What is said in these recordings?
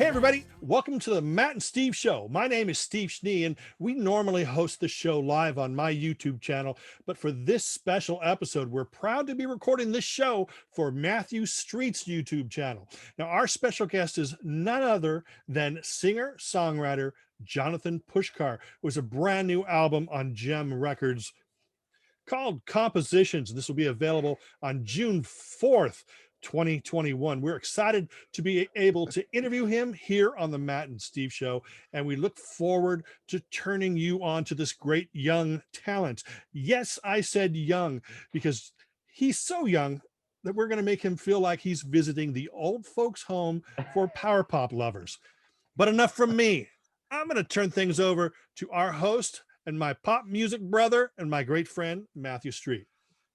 everybody, welcome to the Matt and Steve Show. My name is Steve Schnee, and we normally host the show live on my YouTube channel. But for this special episode, we're proud to be recording this show for Matthew Street's YouTube channel. Now, our special guest is none other than singer-songwriter Jonathan Pushkar, who has a brand new album on Jem Records called Compositions. This will be available on June 4th. 2021. We're excited to be able to interview him here on the Matt and Steve Show, and we look forward to turning you on to this great young talent. Yes, I said young because he's so young that we're going to make him feel like he's visiting the old folks' home for power pop lovers. But enough from me. I'm going to turn things over to our host and my pop music brother and my great friend, Matthew Street.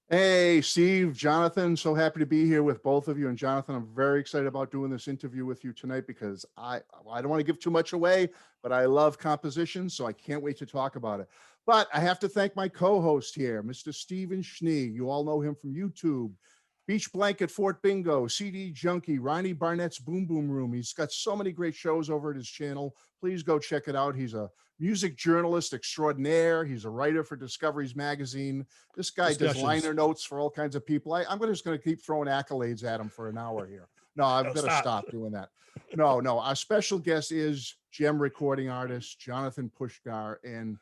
Hey, Steve, Jonathan, so happy to be here with both of you. And Jonathan, I'm very excited about doing this interview with you tonight because I don't want to give too much away, but I love composition, so I can't wait to talk about it. But I have to thank my co-host here, Mr. Stephen Schnee. You all know him from YouTube, Beach Blanket Fort Bingo, CD Junkie, Ronnie Barnett's Boom Boom Room. He's got so many great shows over at his channel. Please go check it out. He's a music journalist extraordinaire. He's a writer for Discoveries Magazine. This guy does liner notes for all kinds of people. I'm just going to keep throwing accolades at him for an hour here. No, I've got to stop doing that. No, our special guest is Jem recording artist Jonathan Pushkar. And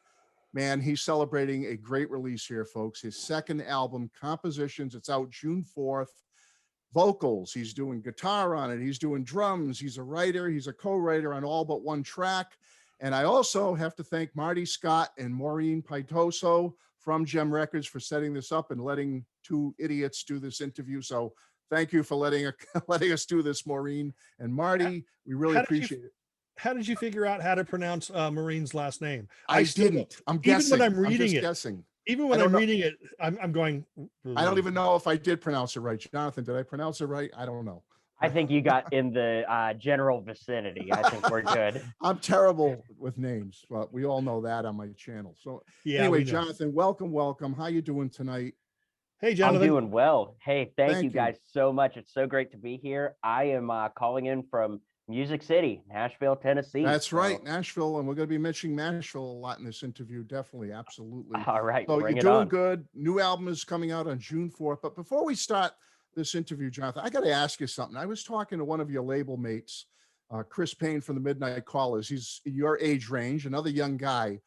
man, he's celebrating a great release here, folks. His second album, Compositions. It's out June 4th. Vocals, he's doing guitar on it. He's doing drums. He's a writer. He's a co-writer on all but one track. And I also have to thank Marty Scott and Maureen Paitoso from Jem Records for setting this up and letting two idiots do this interview. So thank you for letting us do this, Maureen and Marty. We really appreciate it. How did you figure out how to pronounce Maureen's last name? I didn't. I'm guessing. Even when I'm reading it, guessing. Even when I'm reading it, I'm going. I don't even know if I did pronounce it right. Jonathan, did I pronounce it right? I don't know. I think you got in the general vicinity. I think we're good. I'm terrible with names, but we all know that on my channel. So anyway, Jonathan, welcome. How you doing tonight? Hey, Jonathan. I'm doing well. Hey, thank you guys so much. It's so great to be here. I am calling in from Music City, Nashville, Tennessee. That's right, Nashville, and we're going to be mentioning Nashville a lot in this interview. Definitely, absolutely. All right, so you're doing good. New album is coming out on June 4th. But before we start this interview, Jonathan, I got to ask you something. I was talking to one of your label mates, Chris Payne from the Midnight Callers. He's your age range, another young guy.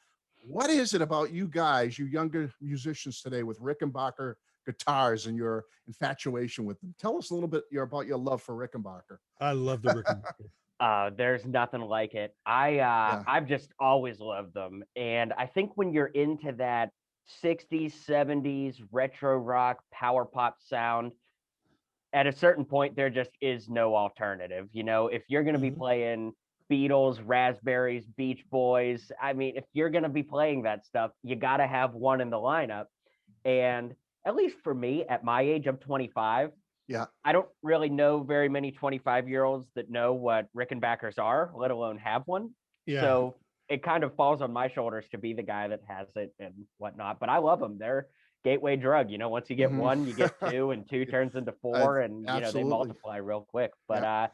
What is it about you guys, you younger musicians today, with Rickenbacker guitars and your infatuation with them? Tell us a little bit about your love for Rickenbacker. I love the Rickenbacker. There's nothing like it. I've just always loved them. And I think when you're into that 60s, 70s retro rock, power pop sound, at a certain point, there just is no alternative. You know, if you're going to be playing Beatles, Raspberries, Beach Boys, I mean, if you're going to be playing that stuff, you got to have one in the lineup. And at least for me, at my age, I'm 25. Yeah. I don't really know very many 25-year-olds that know what Rickenbackers are, let alone have one. Yeah. So it kind of falls on my shoulders to be the guy that has it and whatnot. But I love them. They're gateway drug. You know, once you get one, you get two, and two turns into four, and you know, they multiply real quick. But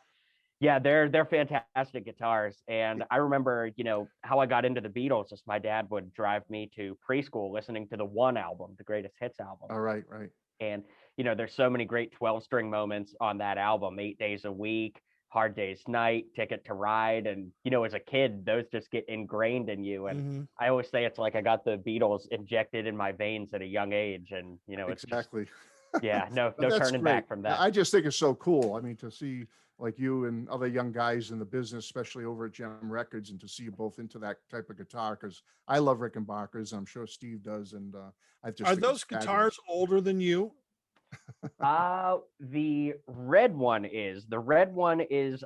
they're fantastic guitars. And I remember, you know, how I got into the Beatles is my dad would drive me to preschool listening to the One album, the Greatest Hits album. All right. And you know, there's so many great 12-string moments on that album: 8 Days a Week, Hard Day's Night, Ticket to Ride. And, you know, as a kid, those just get ingrained in you. And I always say it's like I got the Beatles injected in my veins at a young age. And, you know, it's exactly. No turning back from that. I just think it's so cool. I mean, to see like you and other young guys in the business, especially over at Jem Records, and to see you both into that type of guitar, because I love Rickenbackers. I'm sure Steve does. And I just are those guitars older than you? The red one is,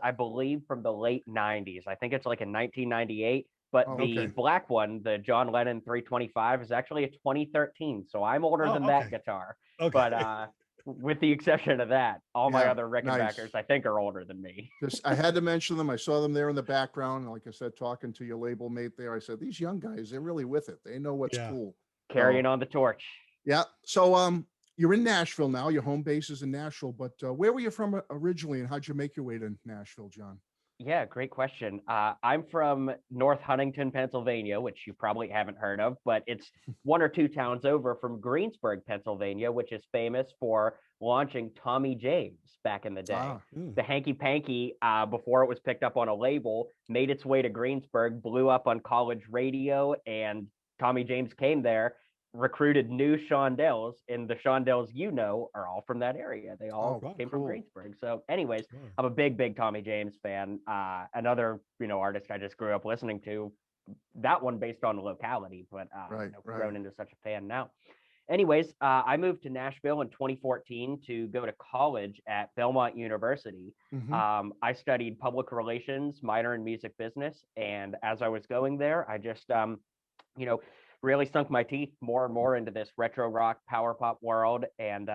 I believe, from the late 90s. I think it's like in 1998. But the black one, the John Lennon 325, is actually a 2013. So I'm older than that guitar. Okay. But with the exception of that, all my other Rickenbackers, I think, are older than me. I had to mention them. I saw them there in the background. Like I said, talking to your label mate there, I said, these young guys, they're really with it. They know what's cool. Carrying on the torch. Yeah. So you're in Nashville now. Your home base is in Nashville. But where were you from originally, and how'd you make your way to Nashville, John? Yeah, great question. I'm from North Huntington, Pennsylvania, which you probably haven't heard of, but it's one or two towns over from Greensburg, Pennsylvania, which is famous for launching Tommy James back in the day. Ah, The Hanky Panky, before it was picked up on a label, made its way to Greensburg, blew up on college radio, and Tommy James came there, recruited new Shondells, and the Shondells are all from that area. They all oh, came from cool. Greensburg. So, anyways, Wow. I'm a big Tommy James fan. Another, artist I just grew up listening to. That one based on locality, but Right, grown right. into such a fan now. Anyways, I moved to Nashville in 2014 to go to college at Belmont University. Hmm. I studied public relations, minor in music business, and as I was going there, I just, you know, really sunk my teeth more and more into this retro rock power pop world. And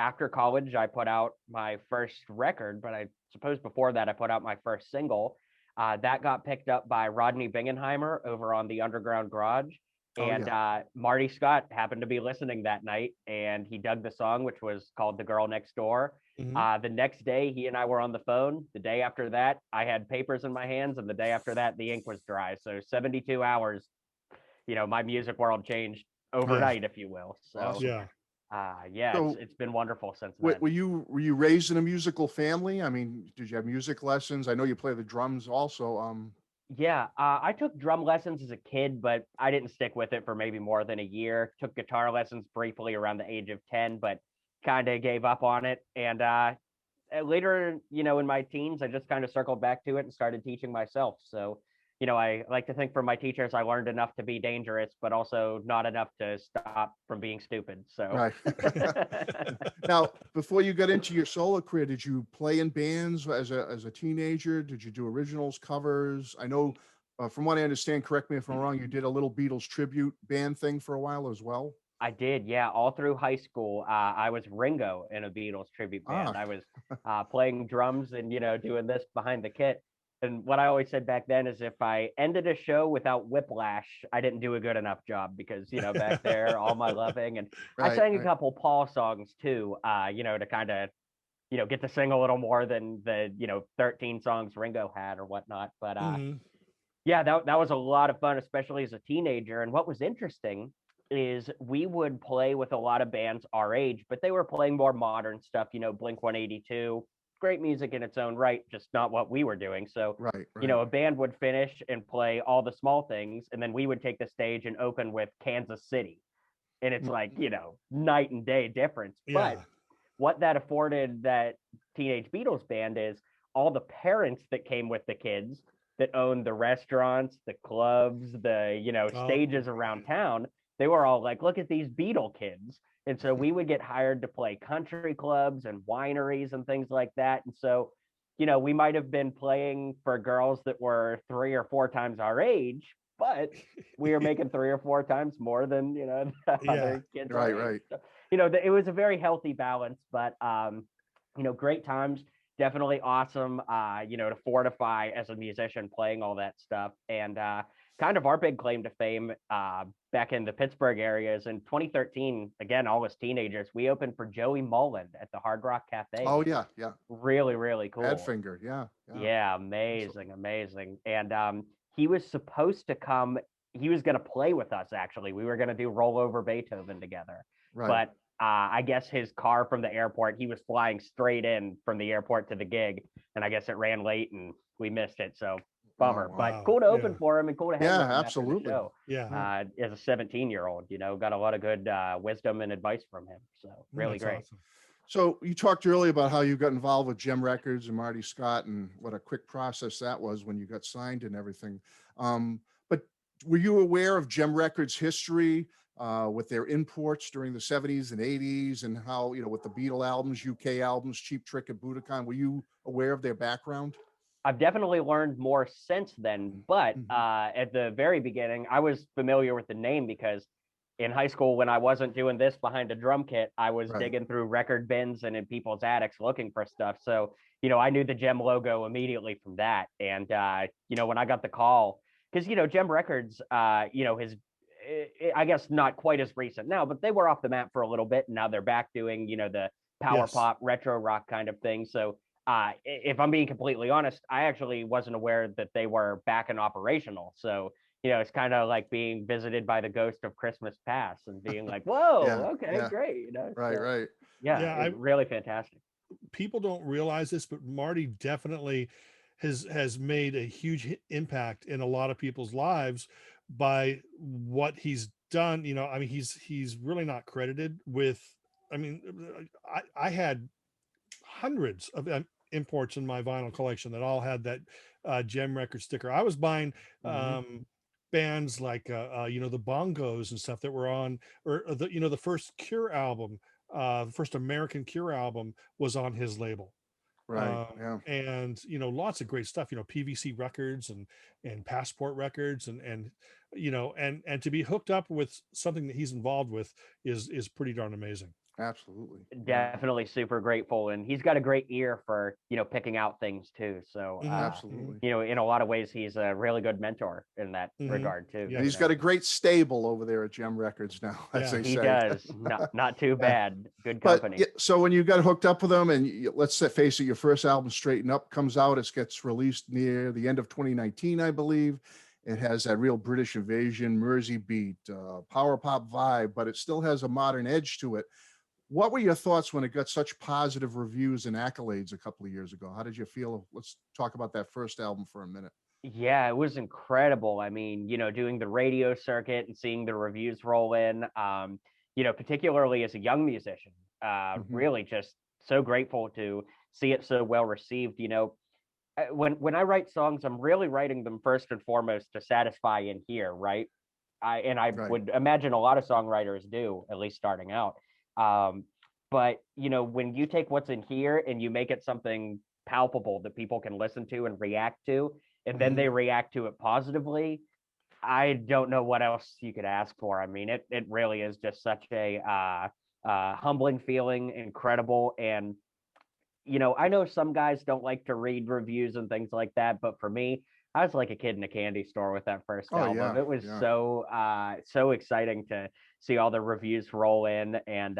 after college, I put out my first record, but I suppose before that, I put out my first single. That got picked up by Rodney Bingenheimer over on the Underground Garage. Oh, And yeah. Marty Scott happened to be listening that night, and he dug the song, which was called The Girl Next Door. Mhm. The next day, he and I were on the phone. The day after that, I had papers in my hands, and the day after that, the ink was dry. So 72 hours, my music world changed Yeah. overnight, if you will. So, Awesome. Yeah. yeah, it's So it's been wonderful since then. were you raised in a musical family? I mean, did you have music lessons? I know you play the drums also. Yeah, I took drum lessons as a kid, but I didn't stick with it for maybe more than a year. Took guitar lessons briefly around the age of 10, but kind of gave up on it. And later, in my teens, I just kind of circled back to it and started teaching myself. So, I like to think from my teachers, I learned enough to be dangerous, but also not enough to stop from being stupid. So, Right. Now, before you got into your solo career, did you play in bands as a teenager? Did you do originals, covers? I know, from what I understand, correct me if I'm wrong, you did a little Beatles tribute band thing for a while as well. I did, yeah. All through high school, I was Ringo in a Beatles tribute band. Ah, I was playing drums and doing this behind the kit. And what I always said back then is if I ended a show without whiplash, I didn't do a good enough job because back there, all my loving, and I right, sang a right. couple Paul songs too. To kind of get to sing a little more than the 13 songs Ringo had or whatnot. But Mhm. yeah, that was a lot of fun, especially as a teenager. And what was interesting is we would play with a lot of bands our age, but they were playing more modern stuff, Blink 182, great music in its own right, just not what we were doing. So, Right, right. a band would finish and play all the small things, and then we would take the stage and open with Kansas City. And it's Mm, like, night and day difference. But Yeah. what that afforded that Teenage Beatles band is all the parents that came with the kids that owned the restaurants, the clubs, the Oh, stages around town. They were all like, "Look at these Beatle kids," and so we would get hired to play country clubs and wineries and things like that. And so, we might have been playing for girls that were 3 or 4 times our age, but we were making 3 or 4 times more than the yeah. other kids our right, age. right. So, it was a very healthy balance, but great times, definitely awesome. To fortify as a musician playing all that stuff, and kind of our big claim to fame back in the Pittsburgh area is in 2013. Again, all as teenagers, we opened for Joey Mullen at the Hard Rock Cafe. Oh, yeah, yeah. Really, really cool. Badfinger, yeah, yeah. Yeah, Awesome. amazing. And he was supposed to come. He was going to play with us. Actually, we were going to do Roll Over Beethoven together, Right. but I guess his car from the airport. He was flying straight in from the airport to the gig, and I guess it ran late and we missed it. So Oh, bummer, wow. but Wow. cool to open Yeah. for him and cool to hang Yeah, with him after the absolutely. show. Yeah. Yeah. As a 17-year-old, got a lot of good wisdom and advice from him. So really That's great. awesome. So you talked earlier about how you got involved with Jem Records and Marty Scott and what a quick process that was when you got signed and everything. But were you aware of Jem Records' history with their imports during the 70s and 80s and how, with the Beatle albums, UK albums, Cheap Trick and Budokan, were you aware of their background? I've definitely learned more since then, but Mhm. at the very beginning, I was familiar with the name because in high school, when I wasn't doing this behind a drum kit, I was Right. digging through record bins and in people's attics looking for stuff. So, I knew the Gem logo immediately from that. And, when I got the call, because, Gem Records, I guess not quite as recent now, but they were off the map for a little bit. And now they're back doing, the power Yes. pop, retro rock kind of thing. So, if I'm being completely honest, I actually wasn't aware that they were back and operational. So, it's kind of like being visited by the ghost of Christmas past and being like, Yeah, whoa, okay, yeah, great. right, So right. yeah, Yeah, really fantastic. people don't realize this, but Marty definitely has made a huge impact in a lot of people's lives by what he's done. I mean, he's really not credited with. I mean, I had hundreds of imports in my vinyl collection that all had that Jem Records sticker. I was buying Mhm. bands like the Bongos and stuff that were on, or the first Cure album, the first American Cure album was on his label. Right, yeah. And lots of great stuff, PVC records and Passport records, and to be hooked up with something that he's involved with is pretty darn amazing. Absolutely. Yeah, Definitely super grateful, and he's got a great ear for picking out things too. So Mhm, mhm, absolutely. in a lot of ways he's a really good mentor in that mhm. regard too. And he's Yes. got a great stable over there at Gem Records now, as Yeah. they He say. does. Not too Yeah. bad. Good But company. so when you got hooked up with them, and let's face it, your first album, Straighten Up, comes out. It gets released near the end of 2019, I believe. It has that real British invasion, Mersey beat, power pop vibe, but it still has a modern edge to it. What were your thoughts when it got such positive reviews and accolades a couple of years ago? How did you feel? Let's talk about that first album for a minute. Yeah, it was incredible. I mean, doing the radio circuit and seeing the reviews roll in, particularly as a young musician, Mhm. really just so grateful to see it so well received. When I write songs, I'm really writing them first and foremost to satisfy and hear, right? I Right. would imagine a lot of songwriters do, at least starting out. Um, but when you take what's in here and you make it something palpable that people can listen to and react to, and then Mhm. they react to it positively, I don't know what else you could ask for. I mean, it really is just such a humbling feeling, incredible. And I know some guys don't like to read reviews and things like that, but for me, I was like a kid in a candy store with that first Oh album. yeah, It was yeah. so exciting to see all the reviews roll in, and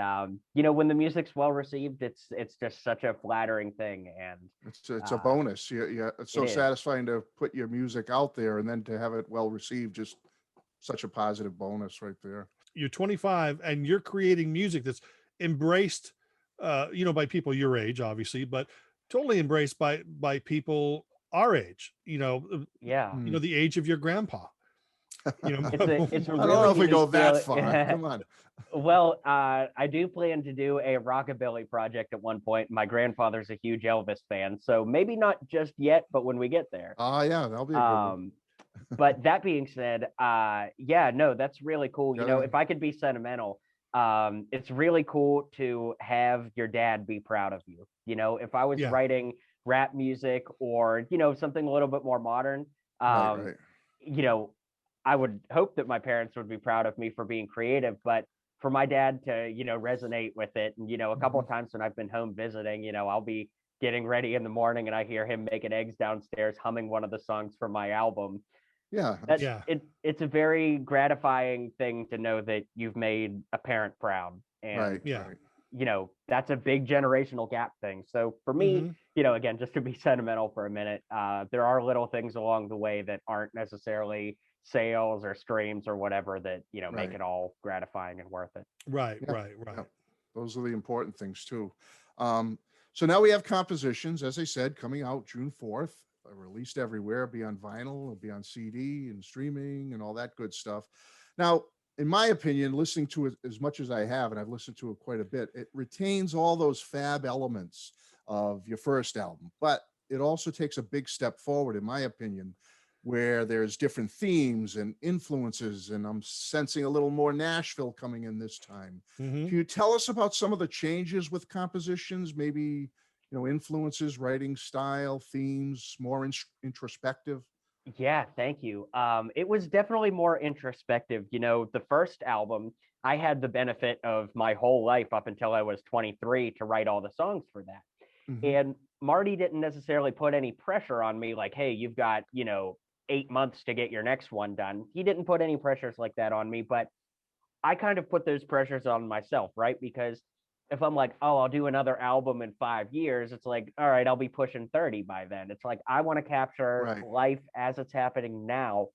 when the music's well received, it's just such a flattering thing, and It's a uh, bonus. Yeah, it's it so is. satisfying to put your music out there and then to have it well received. Just such a positive bonus right there. You're 25 and you're creating music that's embraced, by people your age, obviously, but totally embraced by people our age, Yeah, Mhm. the age of your grandpa, it's a I don't know really if we go unique that feeling. far. Come on. Well, I do plan to do a rockabilly project at one point. My grandfather's a huge Elvis fan, so maybe not just yet, but when we get there. Oh yeah, that'll be a good one. Um, but that being said, yeah, no, that's really cool. Yeah, If I could be sentimental, it's really cool to have your dad be proud of you. If I was yeah, writing rap music or, something a little bit more modern, right, um, right. you know, I would hope that my parents would be proud of me for being creative, but for my dad to, resonate with it. And, a couple Mhm. of times when I've been home visiting, I'll be getting ready in the morning and I hear him making eggs downstairs, humming one of the songs from my album. Yeah, That yeah, it's a very gratifying thing to know that you've made a parent proud. And right, yeah. right. that's a big generational gap thing. So for me, Hmm. again, just to be sentimental for a minute, there are little things along the way that aren't necessarily sales or streams or whatever that make Right. it all gratifying and worth it. Right, Yeah, right, yeah. right. Those are the important things too. Um, so now we have compositions, as I said, coming out June 4th, released everywhere, be on vinyl, it'll be on CD and streaming and all that good stuff. Now, in my opinion, listening to it as much as I have, and I've listened to it quite a bit, it retains all those fab elements of your first album, but it also takes a big step forward, in my opinion, where there's different themes and influences, and I'm sensing a little more Nashville coming in this time. Hmm. Can you tell us about some of the changes with compositions, maybe, influences, writing style, themes, more introspective? Yeah, thank you. It was definitely more introspective. The first album, I had the benefit of my whole life up until I was 23 to write all the songs for that. Hmm. And Marty didn't necessarily put any pressure on me, like, hey, you've got, 8 months to get your next one done. He didn't put any pressures like that on me, but I kind of put those pressures on myself, right? Because if I'm like, oh, I'll do another album in 5 years, it's like, all right, I'll be pushing 30 by then. It's like, I want to capture Right. life as it's happening now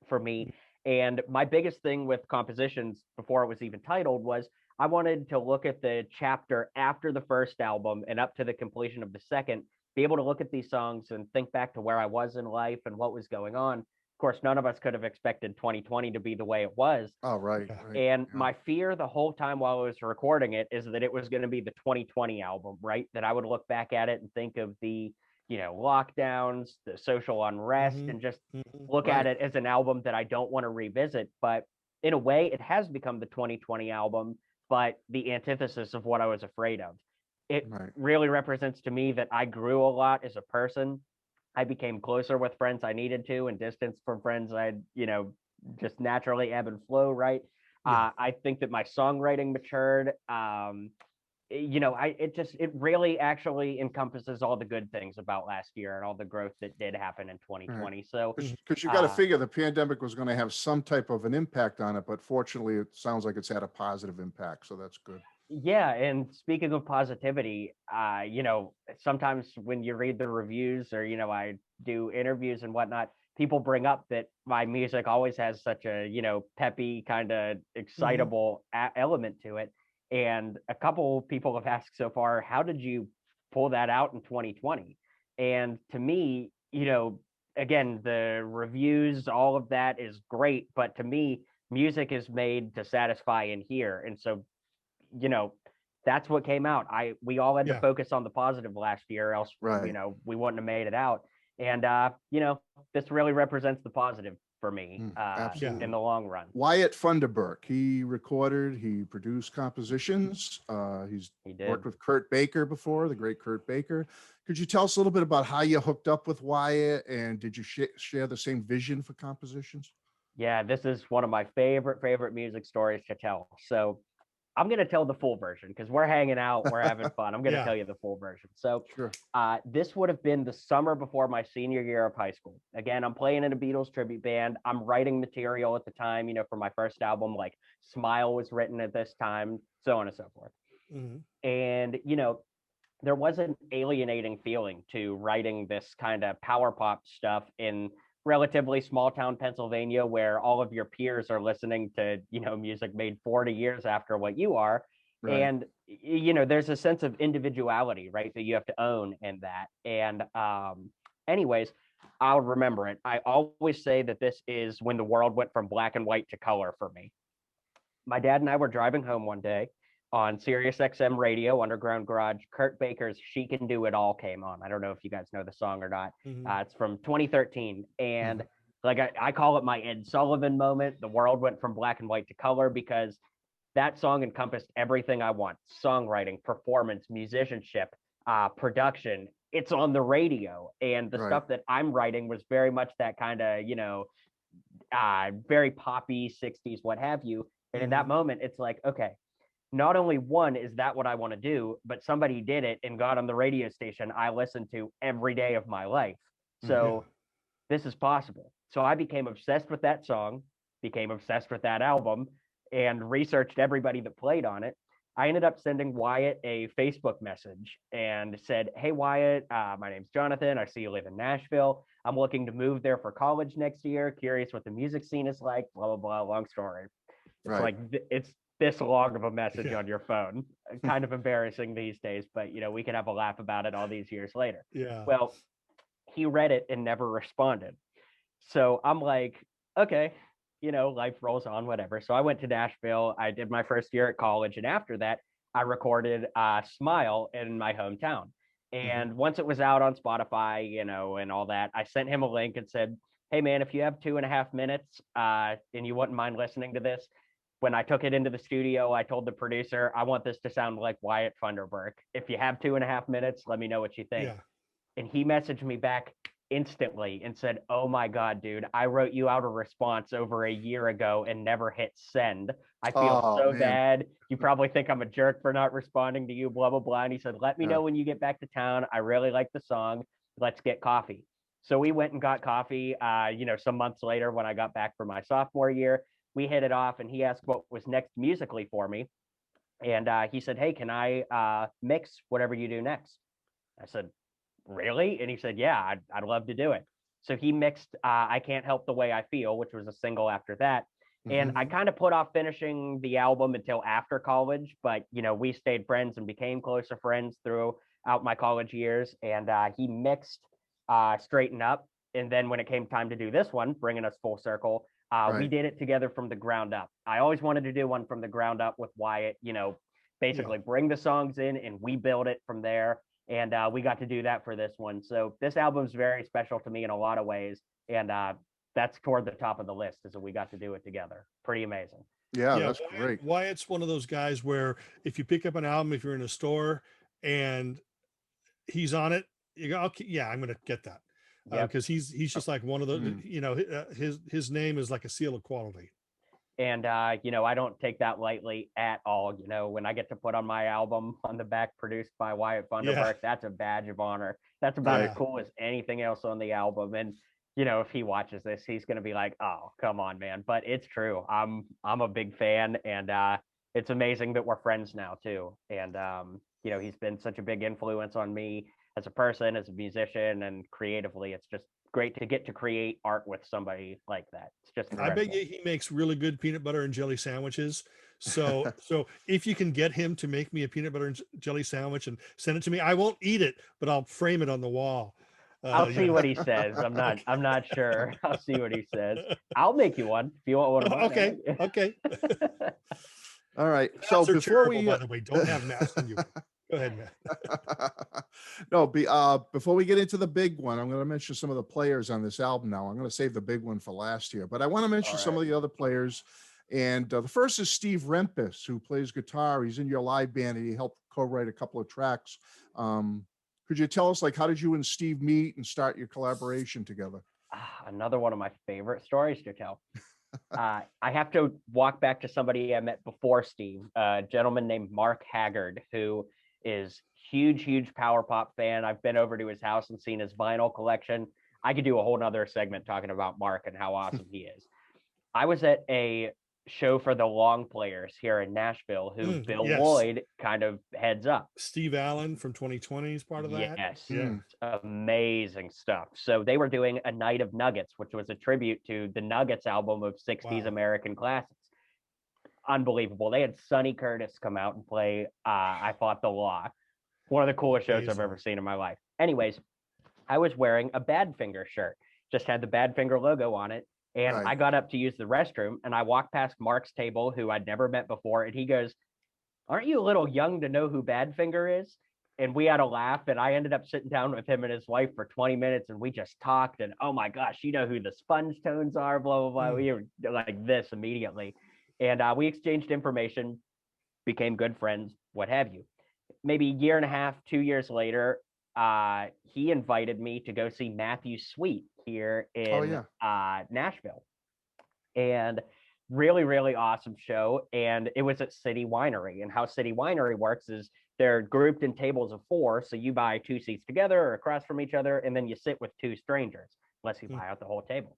for me. And my biggest thing with compositions before it was even titled was I wanted to look at the chapter after the first album and up to the completion of the second, be able to look at these songs and think back to where I was in life and what was going on. Of course, none of us could have expected 2020 to be the way it was. Oh, right. Yeah. Right. And Yeah. my fear the whole time while I was recording it is that it was going to be the 2020 album, right? That I would look back at it and think of the, lockdowns, the social unrest, and just look at Right. it as an album that I don't want to revisit. But in a way, it has become the 2020 album, but the antithesis of what I was afraid of. It Right. really represents to me that I grew a lot as a person. I became closer with friends I needed to, and distance from friends I'd, just naturally ebb and flow, right? Yeah. I think that my songwriting matured. It really actually encompasses all the good things about last year and all the growth that did happen in Right. 2020. So, Because you got to figure the pandemic was going to have some type of an impact on it, but fortunately, it sounds like it's had a positive impact. So that's good. yeah, and speaking of positivity, sometimes when you read the reviews or, I do interviews and whatnot, people bring up that my music always has such a, peppy kind of excitable element to it. And a couple people have asked so far, how did you pull that out in 2020? And to me, again, the reviews, all of that is great, but to me, music is made to satisfy and hear. And so, you know, that's what came out. We all had to Yeah. focus on the positive last year, else Right. we wouldn't have made it out. And this really represents the positive for me Absolutely. in the long run. Wyatt Funderburk, he produced compositions. He's He did. worked with Kurt Baker before, the great Kurt Baker. Could you tell us a little bit about how you hooked up with Wyatt, and did you share the same vision for compositions? Yeah, this is one of my favorite music stories to tell. So I'm going to tell the full version because we're hanging out, we're having fun. I'm going to Yeah. tell you the full version. So Sure. this would have been the summer before my senior year of high school. Again, I'm playing in a Beatles tribute band. I'm writing material at the time, for my first album, like Smile was written at this time, so on and so forth. And, there was an alienating feeling to writing this kind of power pop stuff in relatively small town Pennsylvania, where all of your peers are listening to, music made 40 years after what you are. Right. And, there's a sense of individuality, right, that you have to own in that. And anyways, I'll remember it. I always say that this is when the world went from black and white to color for me. My dad and I were driving home one day on Sirius XM radio, Underground Garage. Kurt Baker's She Can Do It All came on. I don't know if you guys know the song or not. It's from 2013. And like I call it my Ed Sullivan moment. The world went from black and white to color because that song encompassed everything I want: songwriting, performance, musicianship, production. It's on the radio. And the stuff that I'm writing was very much that kind of, very poppy 60s, what have you. And in that moment, it's like, okay, not only one, is that what I want to do, but somebody did it and got on the radio station I listened to every day of my life. So this is possible. So I became obsessed with that song, became obsessed with that album, and researched everybody that played on it. I ended up sending Wyatt a Facebook message and said, hey, Wyatt, my name's Jonathan. I see you live in Nashville. I'm looking to move there for college next year. Curious what the music scene is like, blah, blah, blah. Long story. It's like, it's this long of a message on your phone. Kind of embarrassing these days, but, we can have a laugh about it all these years later. Yeah. Well, he read it and never responded. So I'm like, okay, life rolls on, whatever. So I went to Nashville. I did my first year at college. And after that, I recorded Smile in my hometown. And once it was out on Spotify, and all that, I sent him a link and said, hey, man, if you have 2.5 minutes and you wouldn't mind listening to this. When I took it into the studio, I told the producer, I want this to sound like Wyatt Funderburk. If you have 2.5 minutes, let me know what you think. Yeah. And he messaged me back instantly and said, oh my God, dude, I wrote you out a response over a year ago and never hit send. I feel so bad. You probably think I'm a jerk for not responding to you, blah, blah, blah. And he said, let me know when you get back to town. I really like the song. Let's get coffee. So we went and got coffee, some months later when I got back for my sophomore year. We hit it off and he asked what was next musically for me. And he said, hey, can I mix whatever you do next? I said, really? And he said, yeah, I'd love to do it. So he mixed I Can't Help the Way I Feel, which was a single after that. And I kind of put off finishing the album until after college, but we stayed friends and became closer friends throughout my college years. And he mixed Straighten Up. And then when it came time to do this one, bringing us full circle, we did it together from the ground up. I always wanted to do one from the ground up with Wyatt, basically bring the songs in and we build it from there. And we got to do that for this one. So this album's very special to me in a lot of ways. And that's toward the top of the list is that we got to do it together. Pretty amazing. Yeah, that's great. Wyatt's one of those guys where if you pick up an album, if you're in a store and he's on it, you go, okay, yeah, I'm going to get that. Because he's just like one of the, his name is like a seal of quality. And, I don't take that lightly at all. When I get to put on my album on the back produced by Wyatt Funderburk, that's a badge of honor. That's about as cool as anything else on the album. And, if he watches this, he's going to be like, oh, come on, man. But it's true. I'm a big fan. And it's amazing that we're friends now, too. And, he's been such a big influence on me as a person, as a musician, and creatively. It's just great to get to create art with somebody like that. It's just incredible. I bet you he makes really good peanut butter and jelly sandwiches. So if you can get him to make me a peanut butter and jelly sandwich and send it to me, I won't eat it, but I'll frame it on the wall. I'll see what he says. I'm not sure. I'll see what he says. I'll make you one if you want one of mine. Okay. All right. So before we, by the way, don't have masks on you. Go ahead, man. No, before we get into the big one, I'm going to mention some of the players on this album now. I'm going to save the big one for last year, but I want to mention some of the other players. And the first is Steve Rempis, who plays guitar. He's in your live band and he helped co-write a couple of tracks. Could you tell us, like, how did you and Steve meet and start your collaboration together? Another one of my favorite stories to tell. I have to walk back to somebody I met before Steve, a gentleman named Mark Haggard, who is huge power pop fan. I've been over to his house and seen his vinyl collection. I could do a whole nother segment talking about Mark and how awesome he is. I was at a show for the Long Players here in Nashville, who Bill Lloyd kind of heads up. Steve Allen from 2020 is part of that. Yes, amazing stuff. So they were doing a Night of Nuggets, which was a tribute to the Nuggets album of 60s American classics. Unbelievable. They had Sonny Curtis come out and play I Fought the Law. One of the coolest shows I've ever seen in my life. Anyways, I was wearing a Badfinger shirt, just had the Badfinger logo on it. And I got up to use the restroom and I walked past Mark's table, who I'd never met before. And he goes, aren't you a little young to know who Badfinger is? And we had a laugh, and I ended up sitting down with him and his wife for 20 minutes and we just talked. And oh my gosh, you know who the Sponge Tones are, blah, blah, blah. We were like this immediately. And we exchanged information, became good friends, what have you. Maybe a year and a half, 2 years later, he invited me to go see Matthew Sweet here in Nashville. And really awesome show. And it was at City Winery. And how City Winery works is they're grouped in tables of 4. So you buy 2 seats together or across from each other, and then you sit with 2 strangers, unless you buy out the whole table.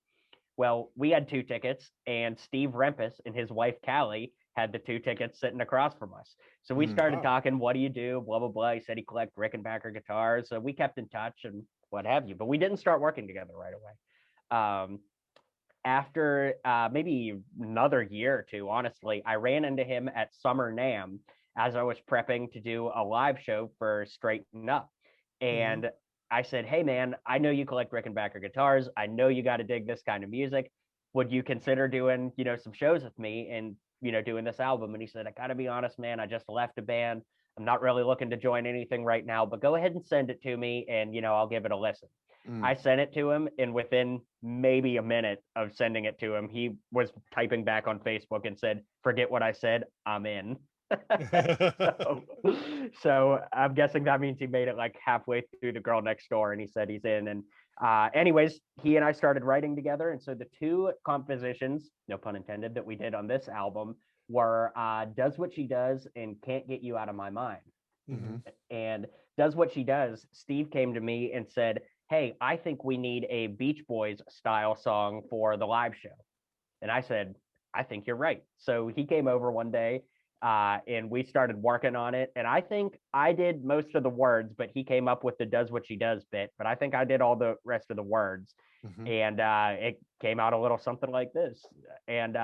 Well, we had 2 tickets, and Steve Rempis and his wife, Callie, had the 2 tickets sitting across from us. So we started talking, what do you do? Blah, blah, blah. He said he collects Rickenbacker guitars. So we kept in touch and what have you, but we didn't start working together right away. After maybe another year or 2, honestly, I ran into him at Summer NAMM as I was prepping to do a live show for Straighten Up. And I said, hey, man, I know you collect Rickenbacker guitars. I know you got to dig this kind of music. Would you consider doing, some shows with me and, doing this album? And he said, I got to be honest, man, I just left a band. I'm not really looking to join anything right now, but go ahead and send it to me and, I'll give it a listen. I sent it to him, and within maybe a minute of sending it to him, he was typing back on Facebook and said, forget what I said, I'm in. so I'm guessing that means he made it like halfway through The Girl Next Door, and he said he's in. And anyways, he and I started writing together. And so the 2 compositions, no pun intended, that we did on this album were Does What She Does and Can't Get You Out of My Mind. And Does What She Does, Steve came to me and said, hey, I think we need a Beach Boys style song for the live show. And I said, I think you're right. So he came over one day. and we started working on it. And I think I did most of the words, but he came up with the "does what she does" bit. But I think I did all the rest of the words, and it came out a little something like this. And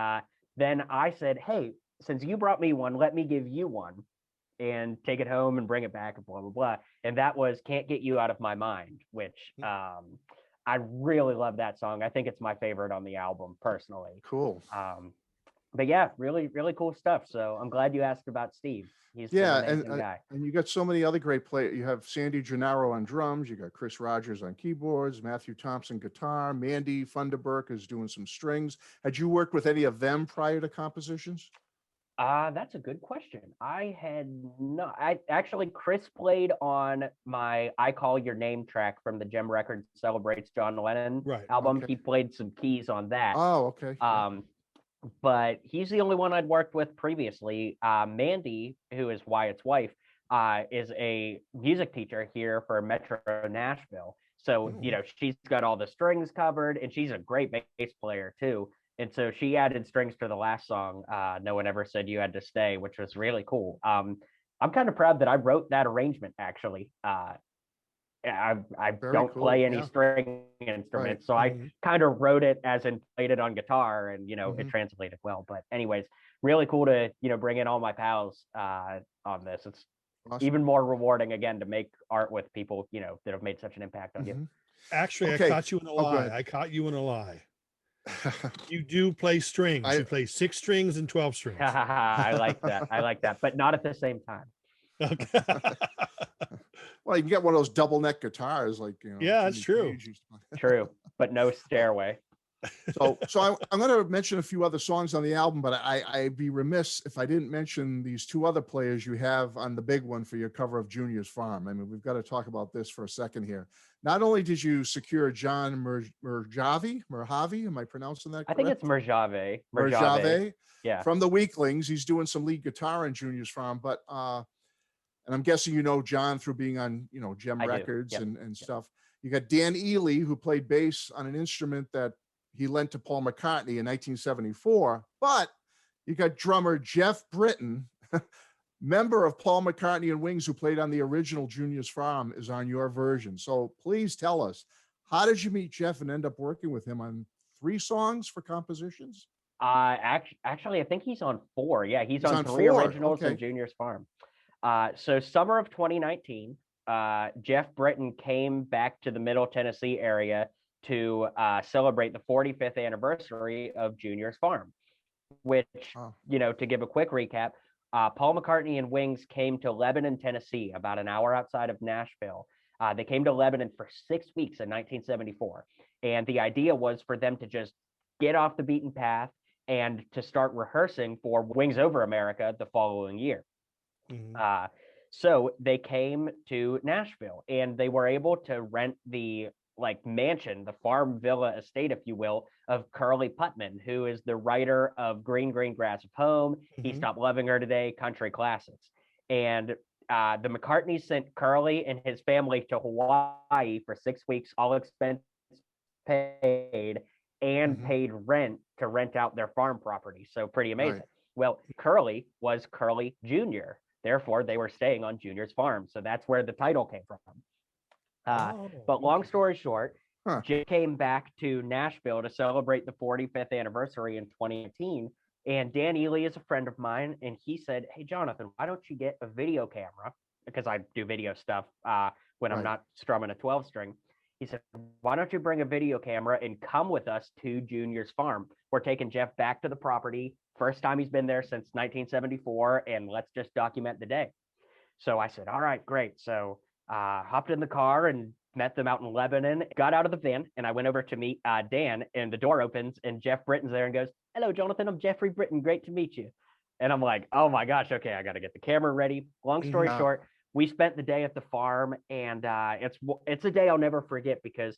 then I said, "Hey, since you brought me one, let me give you one, and take it home and bring it back and blah blah blah." And that was "Can't Get You Out of My Mind," which I really love that song. I think it's my favorite on the album personally. Cool. But yeah, really, really cool stuff. So I'm glad you asked about Steve. He's an amazing guy. And you got so many other great players. You have Sandy Gennaro on drums. You got Chris Rogers on keyboards, Matthew Thompson guitar, Mandy Funderburk is doing some strings. Had you worked with any of them prior to compositions? That's a good question. I had not. I actually, Chris played on my "I Call Your Name" track from the Jem Records Celebrates John Lennon album. Okay. He played some keys on that. Oh, okay. But he's the only one I'd worked with previously. Mandy, who is Wyatt's wife, is a music teacher here for Metro Nashville. So, she's got all the strings covered, and she's a great bass player too. And so she added strings to the last song, "No One Ever Said You Had to Stay," which was really cool. I'm kind of proud that I wrote that arrangement, actually. I don't play any string instruments, so I kind of wrote it as in played it on guitar, and it translated well. But anyways, really cool to bring in all my pals on this. It's even more rewarding again to make art with people that have made such an impact on you. Actually, I caught you in a lie. I caught you in a lie. You do play strings. You play 6 strings and 12 strings. I like that, but not at the same time. Okay. Well, you can get one of those double neck guitars, like Yeah, that's true. True, but no stairway. So I'm going to mention a few other songs on the album, but I'd be remiss if I didn't mention these 2 other players you have on the big one for your cover of Junior's Farm. I mean, we've got to talk about this for a second here. Not only did you secure John Mojave, am I pronouncing that correct? I think it's Mojave. Yeah. From the Weaklings. He's doing some lead guitar in Junior's Farm, but and I'm guessing John through being on Jem Records and stuff. You got Dan Ely, who played bass on an instrument that he lent to Paul McCartney in 1974. But you got drummer Jeff Britton, member of Paul McCartney and Wings, who played on the original Junior's Farm, is on your version. So please tell us, how did you meet Jeff and end up working with him on 3 songs for compositions? Actually, I think he's on 4. Yeah, he's on 3 originals and Junior's Farm. So summer of 2019, Jeff Britton came back to the Middle Tennessee area to celebrate the 45th anniversary of Junior's Farm, which, to give a quick recap, Paul McCartney and Wings came to Lebanon, Tennessee, about an hour outside of Nashville. They came to Lebanon for 6 weeks in 1974. And the idea was for them to just get off the beaten path and to start rehearsing for Wings Over America the following year. So they came to Nashville, and they were able to rent the mansion, the farm villa estate, if you will, of Curly Putman, who is the writer of Green Green Grass of Home, He Stopped Loving Her Today, country classics. And the McCartneys sent Curly and his family to Hawaii for 6 weeks, all expenses paid, and paid rent to rent out their farm property. So pretty amazing. Right. Well, Curly was Curly Jr., therefore, they were staying on Junior's farm. So that's where the title came from. But long story short, Jim came back to Nashville to celebrate the 45th anniversary in 2018. And Dan Ely is a friend of mine. And he said, "Hey, Jonathan, why don't you get a video camera?" Because I do video stuff when I'm not strumming a 12 string. He said, "Why don't you bring a video camera and come with us to Junior's Farm? We're taking Jeff back to the property. First time he's been there since 1974, and let's just document the day." So I said, "All right, great." So hopped in the car and met them out in Lebanon, got out of the van, and I went over to meet Dan, and the door opens, and Jeff Britton's there and goes, "Hello, Jonathan, I'm Jeffrey Britton. Great to meet you." And I'm like, oh my gosh, okay, I got to get the camera ready. Long story short, we spent the day at the farm, and it's a day I'll never forget because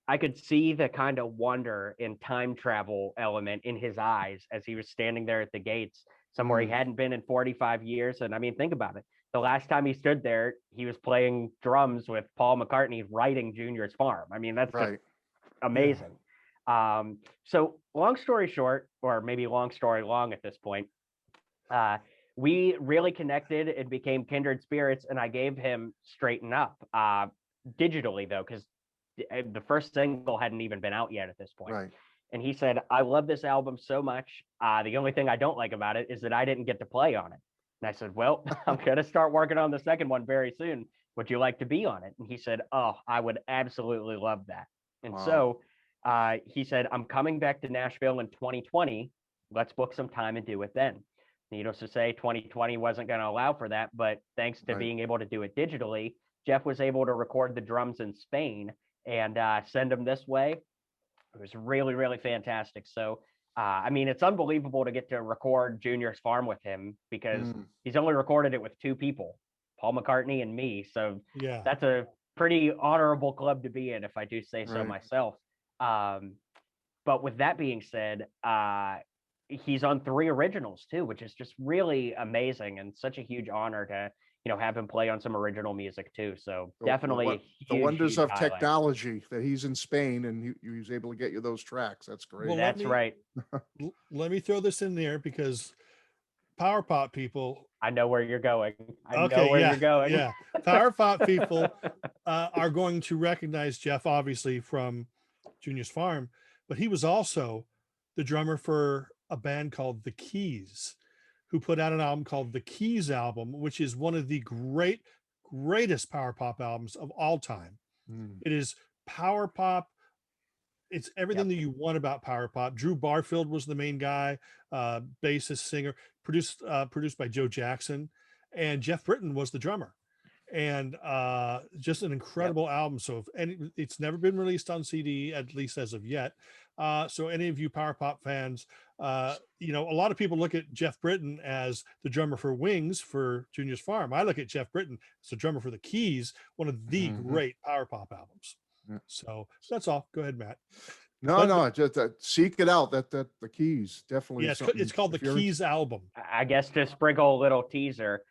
I could see the kind of wonder and time travel element in his eyes as he was standing there at the gates, somewhere he hadn't been in 45 years. And I mean, think about it. The last time he stood there, he was playing drums with Paul McCartney writing Junior's Farm. I mean, that's just amazing. So long story short, or maybe long story long at this point, we really connected and became kindred spirits. And I gave him Straighten Up, digitally though, because the first single hadn't even been out yet at this point. Right. And he said, I love this album so much. The only thing I don't like about it is that I didn't get to play on it. And I said, well, I'm going to start working on the second one very soon. Would you like to be on it? And he said, oh, I would absolutely love that. And so he said, I'm coming back to Nashville in 2020. Let's book some time and do it then. Needless to say, 2020 wasn't going to allow for that. But thanks to being able to do it digitally, Jeff was able to record the drums in Spain and send them this way. It was really, really fantastic. So, I mean, it's unbelievable to get to record Junior's Farm with him because he's only recorded it with two people, Paul McCartney and me. So that's a pretty honorable club to be in, if I do say so myself. But with that being said, he's on 3 originals too, which is just really amazing and such a huge honor to, have him play on some original music too. So definitely the wonders of highlight. technology that he's in Spain and he was able to get you those tracks. That's great. Well, That's right. Let me throw this in there because Power Pop people. I know where you're going. I know where you're going. Yeah. Power Pop people are going to recognize Jeff, obviously, from Junior's Farm, but he was also the drummer for a band called The Keys, who put out an album called The Keys Album, which is one of the greatest power pop albums of all time. It is power pop. It's everything that you want about power pop. Drew Barfield was the main guy, bassist, singer, produced by Joe Jackson, and Jeff Britton was the drummer. And just an incredible album. So it's never been released on CD, at least as of yet. So any of you power pop fans, a lot of people look at Jeff Britton as the drummer for Wings for Junior's Farm. I look at Jeff Britton as the drummer for The Keys, one of the great power pop albums. So that's all. Go ahead, Matt. No, just seek it out. That The Keys definitely. Yes, it's called The Keys Album. I guess to sprinkle a little teaser,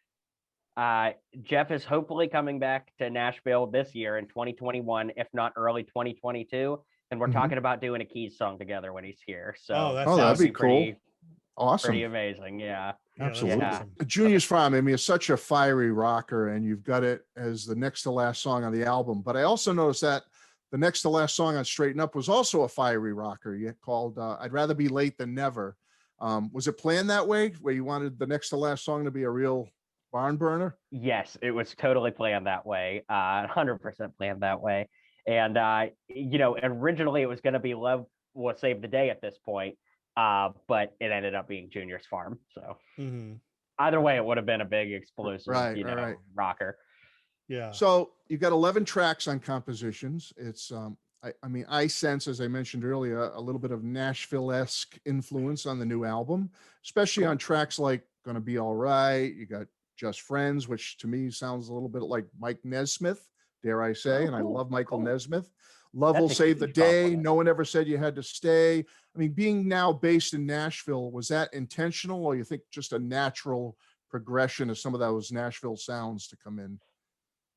Jeff is hopefully coming back to Nashville this year in 2021, if not early 2022. And we're talking about doing a Keys song together when he's here. So that'd be cool. Awesome. Pretty amazing. Yeah. Absolutely. Yeah. Junior's Farm, I mean, it's such a fiery rocker, and you've got it as the next to last song on the album. But I also noticed that the next to last song on Straighten Up was also a fiery rocker. You called I'd Rather Be Late Than Never. Was it planned that way, where you wanted the next to last song to be a real barn burner? Yes, it was totally planned that way. 100% planned that way. And, originally it was going to be Love Will Save the Day at this point, but it ended up being Junior's Farm. So either way, it would have been a big explosive, rocker. Yeah. So you've got 11 tracks on compositions. It's, I sense, as I mentioned earlier, a little bit of Nashville-esque influence on the new album, especially on tracks like Gonna Be All Right. You got Just Friends, which to me sounds a little bit like Mike Nesmith, dare I say, and I love Michael Nesmith. Love Will Save the Day. No One Ever Said You Had to Stay. I mean, being now based in Nashville, was that intentional, or you think just a natural progression of some of those Nashville sounds to come in?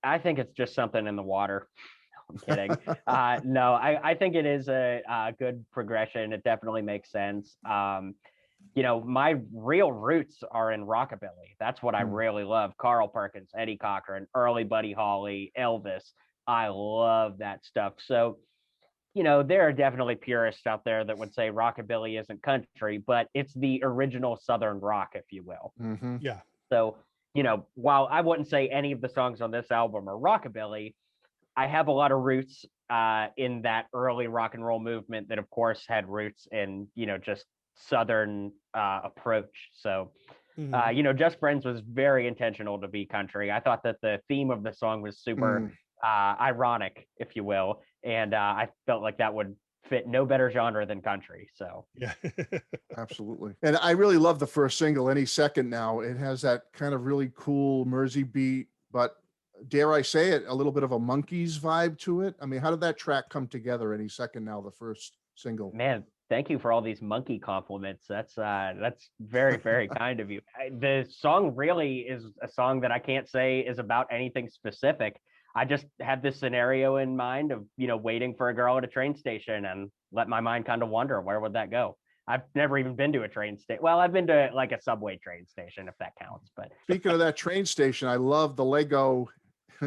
I think it's just something in the water. I'm kidding. No, I think it is a good progression. It definitely makes sense. My real roots are in rockabilly. That's what I really love. Carl Perkins, Eddie Cochran, early Buddy Holly, Elvis. I love that stuff. So, there are definitely purists out there that would say rockabilly isn't country, but it's the original Southern rock, if you will. Yeah. So, while I wouldn't say any of the songs on this album are rockabilly, I have a lot of roots in that early rock and roll movement that, of course, had roots in, just Southern approach. So, Just Friends was very intentional to be country. I thought that the theme of the song was super ironic, if you will. And I felt like that would fit no better genre than country. So yeah. Absolutely. And I really love the first single, Any Second Now. It has that kind of really cool Mersey beat, but dare I say it, a little bit of a Monkees vibe to it. I mean, how did that track come together, Any Second Now, the first single? Man, thank you for all these monkey compliments. That's very, very kind of you. The song really is a song that I can't say is about anything specific. I just had this scenario in mind of, waiting for a girl at a train station and let my mind kind of wander, where would that go? I've never even been to a train station. Well, I've been to like a subway train station, if that counts. But Speaking of that train station, I love the Lego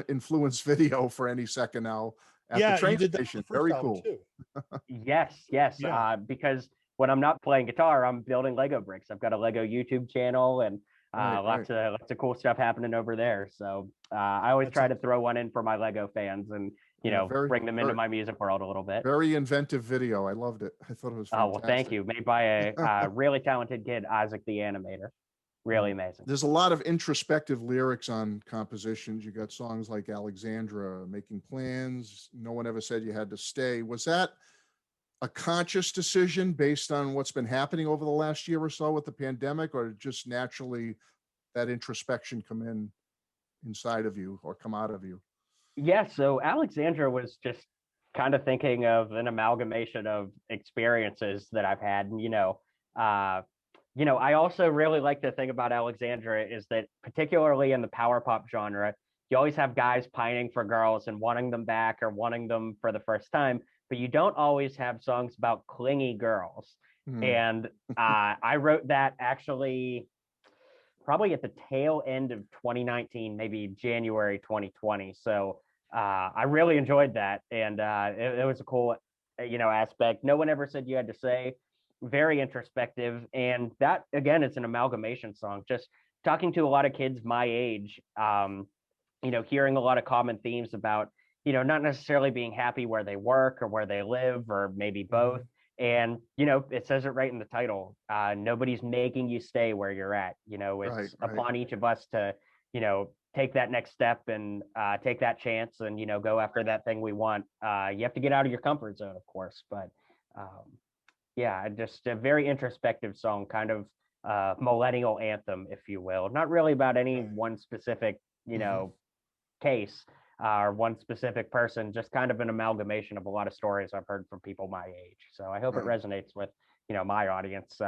influence video for Any Second Now at the Yeah, you train did that station. on the first Very album cool. too. yes, Yeah. because when I'm not playing guitar, I'm building Lego bricks. I've got a Lego YouTube channel and Right, lots of cool stuff happening over there. So I always That's try to throw one in for my Lego fans and Yeah, bring them into my music world a little bit. very inventive video. I loved it. I thought it was Oh, fantastic. well, thank you. Made by a really talented kid, Isaac the animator. Really amazing. There's a lot of introspective lyrics on compositions. You got songs like Alexandra, Making Plans, No One Ever Said You Had to Stay. Was that a conscious decision based on what's been happening over the last year or so with the pandemic, or just naturally that introspection come inside of you or come out of you? Yeah, so Alexandra was just kind of thinking of an amalgamation of experiences that I've had. And, I also really like the thing about Alexandra is that particularly in the power pop genre, you always have guys pining for girls and wanting them back or wanting them for the first time, but you don't always have songs about clingy girls. And I wrote that actually probably at the tail end of 2019, maybe January 2020. So I really enjoyed that, and it was a cool, aspect. No One Ever Said You Had to Say. Very introspective, and that again is an amalgamation song. Just talking to a lot of kids my age, hearing a lot of common themes about, not necessarily being happy where they work or where they live, or maybe both. And it says it right in the title. Nobody's making you stay where you're at. It's upon each of us to, take that next step and take that chance and go after that thing we want. You have to get out of your comfort zone, of course, but yeah, just a very introspective song, kind of millennial anthem, if you will. Not really about any one specific, case or one specific person, just kind of an amalgamation of a lot of stories I've heard from people my age. So I hope it resonates with, my audience,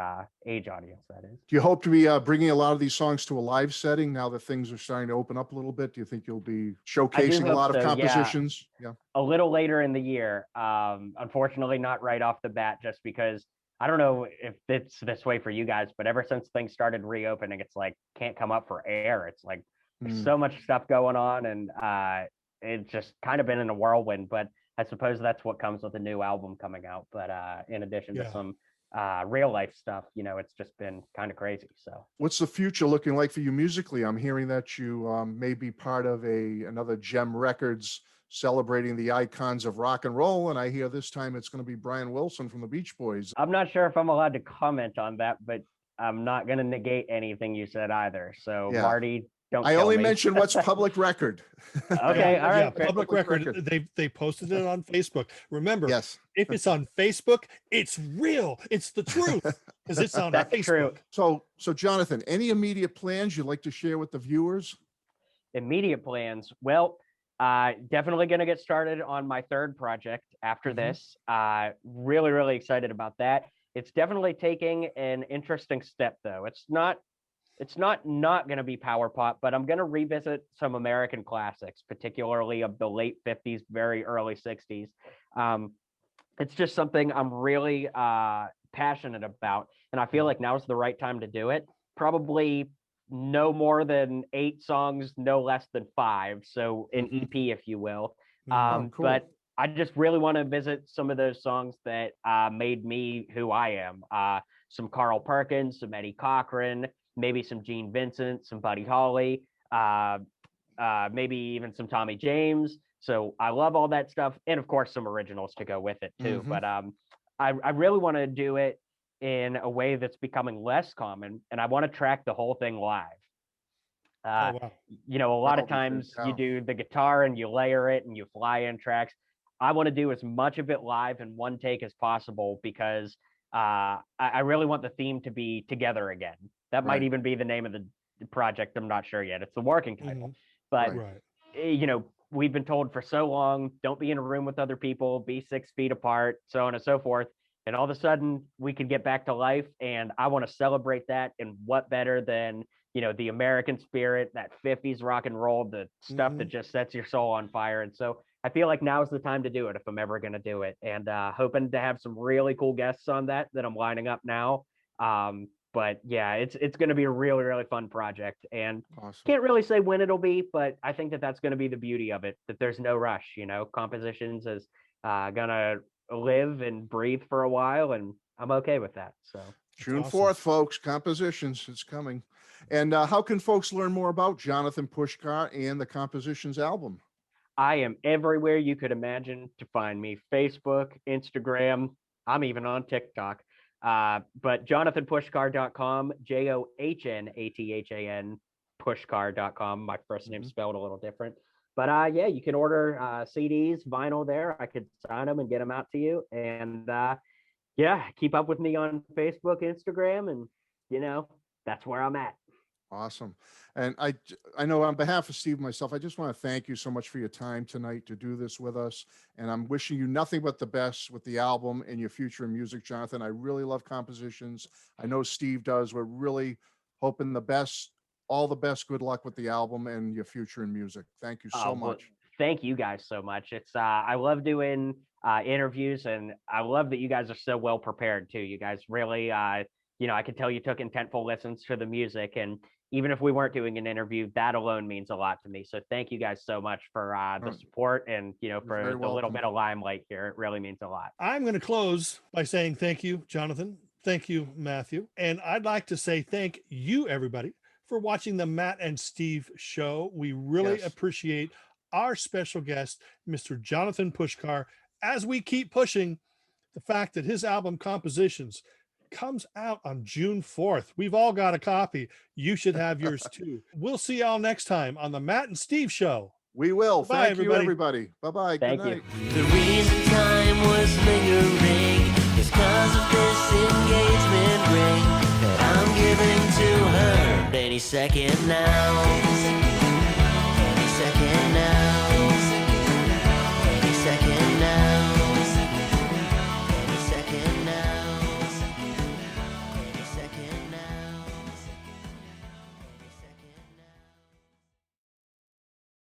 age audience, that is. Do you hope to be bringing a lot of these songs to a live setting now that things are starting to open up a little bit? Do you think you'll be showcasing a lot of compositions? Yeah. A little later in the year. Unfortunately, not right off the bat, just because I don't know if it's this way for you guys, but ever since things started reopening, it's like can't come up for air. It's like there's so much stuff going on, and it's just kind of been in a whirlwind. But I suppose that's what comes with a new album coming out. But in addition to some real life stuff, it's just been kind of crazy. So what's the future looking like for you musically? I'm hearing that you may be part of another Jem Records celebrating the icons of rock and roll, and I hear this time it's going to be Brian Wilson from the Beach Boys. I'm not sure if I'm allowed to comment on that, but I'm not going to negate anything you said either. So Marty, don't I only mentioned what's public record. Okay, all right. Yeah, public record. They posted it on Facebook. Remember, if it's on Facebook, it's real. It's the truth because it's on Facebook. True. So Jonathan, any immediate plans you'd like to share with the viewers? Immediate plans. Well, definitely going to get started on my third project after this. Really, really excited about that. It's definitely taking an interesting step, though. It's not going to be power pop, but I'm going to revisit some American classics, particularly of the late 50s, very early 60s. It's just something I'm really passionate about, and I feel like now's the right time to do it. Probably no more than 8 songs, no less than 5. So an EP, if you will. Cool. But I just really want to visit some of those songs that made me who I am. Some Carl Perkins, some Eddie Cochran, maybe some Gene Vincent, some Buddy Holly, maybe even some Tommy James. So I love all that stuff. And of course, some originals to go with it too. But I really want to do it in a way that's becoming less common. And I want to track the whole thing live. A lot of times you do the guitar and you layer it and you fly in tracks. I want to do as much of it live in one take as possible because I really want the theme to be Together Again. That might even be the name of the project. I'm not sure yet. It's the working title. But, we've been told for so long, don't be in a room with other people, be 6 feet apart, so on and so forth. And all of a sudden we could get back to life. And I want to celebrate that. And what better than, the American spirit, that 50s rock and roll, the stuff that just sets your soul on fire. And so I feel like now is the time to do it if I'm ever going to do it. And hoping to have some really cool guests on that I'm lining up now. But yeah, it's going to be a really, really fun project, and Awesome. can't really say when it'll be, but I think that's going to be the beauty of it, that there's no rush. Compositions is gonna live and breathe for a while, and I'm okay with that. So June awesome. 4th, folks, Compositions, it's coming. And how can folks learn more about Jonathan Pushkar and the Compositions album? I am everywhere you could imagine to find me: Facebook, Instagram. I'm even on TikTok. But JOHNATHANPushkar.com, JOHNATHAN Pushkar.com. My first name spelled a little different. But yeah, you can order CDs, vinyl there. I could sign them and get them out to you. And yeah, keep up with me on Facebook, Instagram, and that's where I'm at. Awesome. And I know on behalf of Steve and myself, I just want to thank you so much for your time tonight to do this with us. And I'm wishing you nothing but the best with the album and your future in music, Jonathan. I really love Compositions. I know Steve does. We're really hoping the best, all the best. Good luck with the album and your future in music. Thank you so much. Thank you guys so much. It's I love doing interviews, and I love that you guys are so well prepared too. You guys really I can tell you took intentful listens to the music, and even if we weren't doing an interview, that alone means a lot to me. So thank you guys so much for the support, and for the little bit of limelight here. It really means a lot. I'm going to close by saying thank you, Jonathan. Thank you, Matthew. And I'd like to say thank you, everybody, for watching the Matt and Steve show. We really appreciate our special guest, Mr. Jonathan Pushkar, as we keep pushing the fact that his album Compositions comes out on June 4th. We've all got a copy. You should have yours too. We'll see y'all next time on the Matt and Steve show. We will. Bye, Thank you, everybody. Bye-bye. Thank Good night. you. The reason time was lingering is because of this engagement ring that I'm giving to her any second now.